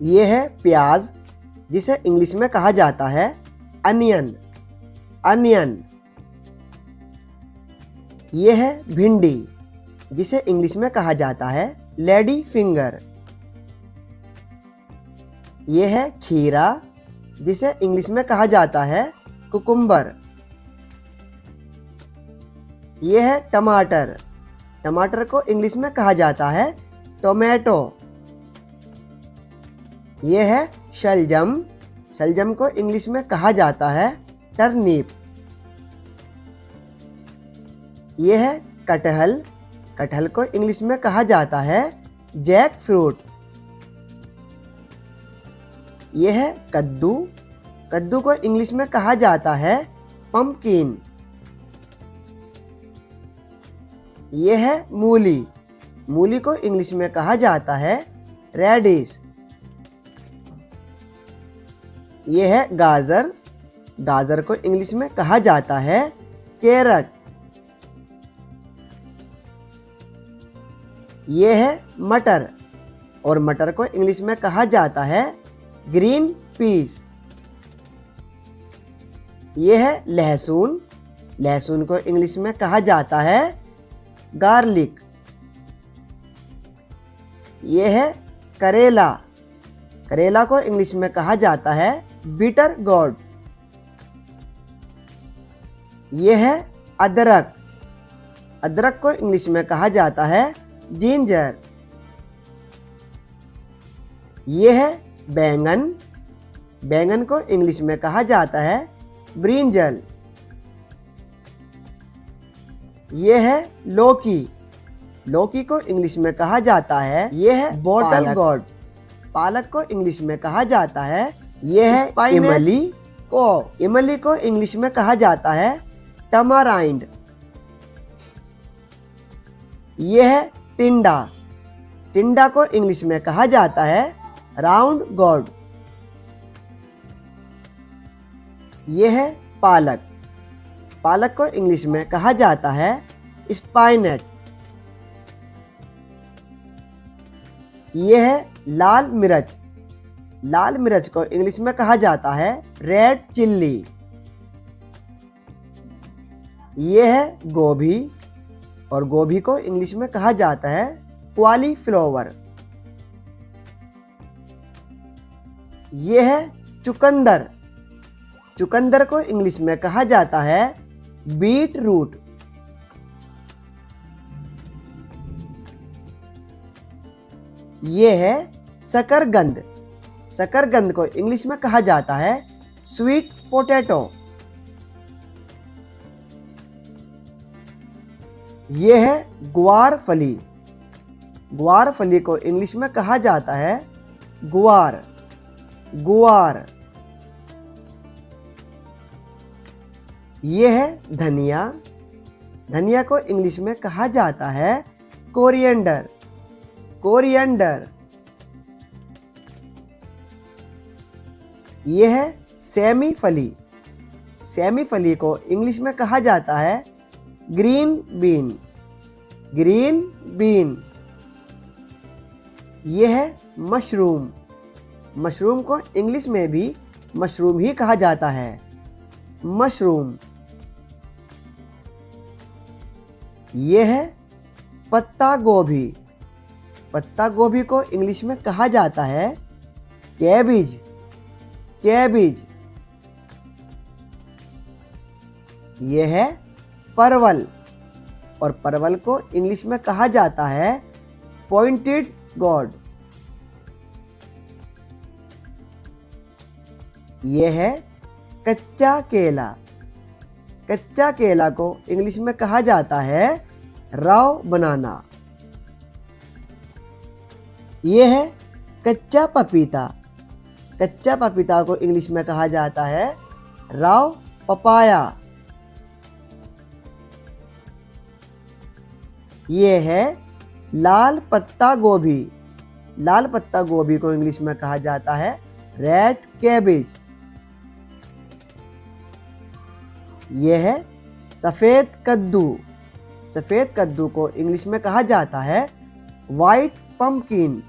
ये है प्याज, जिसे इंग्लिश में कहा जाता है अनियन, अनियन। ये है भिंडी, जिसे इंग्लिश में कहा जाता है लेडी फिंगर। ये है खीरा, जिसे इंग्लिश में कहा जाता है कुकुम्बर। ये है टमाटर, टमाटर को इंग्लिश में कहा जाता है टोमेटो। ये है शलजम, शलजम को इंग्लिश में कहा जाता है टर्निप। ये है कटहल, कटहल को इंग्लिश में कहा जाता है जैक फ्रूट। ये है कद्दू, कद्दू को इंग्लिश में कहा जाता है पंपकिन। ये है मूली, मूली को इंग्लिश में कहा जाता है रेडिश। ये है गाजर, गाजर को इंग्लिश में कहा जाता है कैरट। ये है मटर, और मटर को इंग्लिश में कहा जाता है ग्रीन पीस। ये है लहसुन, लहसुन को इंग्लिश में कहा जाता है गार्लिक। ये है करेला, करेला को इंग्लिश में कहा जाता है बिटर गोर्ड। ये है अदरक, अदरक को इंग्लिश में कहा जाता है जिंजर। ये है बैंगन, बैंगन को इंग्लिश में कहा जाता है ब्रिंजल। ये है लौकी, लौकी को इंग्लिश में कहा जाता है ये है बॉटल गोर्ड। पालक को इंग्लिश में कहा जाता है ये है इमली, इमली को इंग्लिश में कहा जाता है टमाराइंड। ये है टिंडा, टिंडा को इंग्लिश में कहा जाता है राउंड गोर्ड। ये है पालक, पालक को इंग्लिश में कहा जाता है स्पाइनच। ये है लाल मिर्च, लाल मिर्च को इंग्लिश में कहा जाता है रेड चिल्ली। ये है गोभी, और गोभी को इंग्लिश में कहा जाता है कॉलीफ्लावर। ये है चुकंदर, चुकंदर को इंग्लिश में कहा जाता है बीट रूट। ये है शकरकंद, शकरकंद को इंग्लिश में कहा जाता है स्वीट पोटैटो। ये है ग्वार फली, ग्वार फली को इंग्लिश में कहा जाता है गुआर, गुआर। ये है धनिया, धनिया को इंग्लिश में कहा जाता है कोरिएंडर, कोरिएंडर। ये है सेमी फली, सेमी फली को इंग्लिश में कहा जाता है ग्रीन बीन, ग्रीन बीन। ये है मशरूम, मशरूम को इंग्लिश में भी मशरूम ही कहा जाता है, मशरूम। ये है पत्ता गोभी, पत्ता गोभी को इंग्लिश में कहा जाता है कैबिज, कैबिज। ये है परवल, और परवल को इंग्लिश में कहा जाता है पॉइंटेड गोर्ड। ये है कच्चा केला, कच्चा केला को इंग्लिश में कहा जाता है राव बनाना। ये है कच्चा पपीता, कच्चा पपीता को इंग्लिश में कहा जाता है राव पपाया। ये है लाल पत्ता गोभी, लाल पत्ता गोभी को इंग्लिश में कहा जाता है रेड कैबेज। ये है सफ़ेद कद्दू, सफ़ेद कद्दू को इंग्लिश में कहा जाता है वाइट पंपकिन।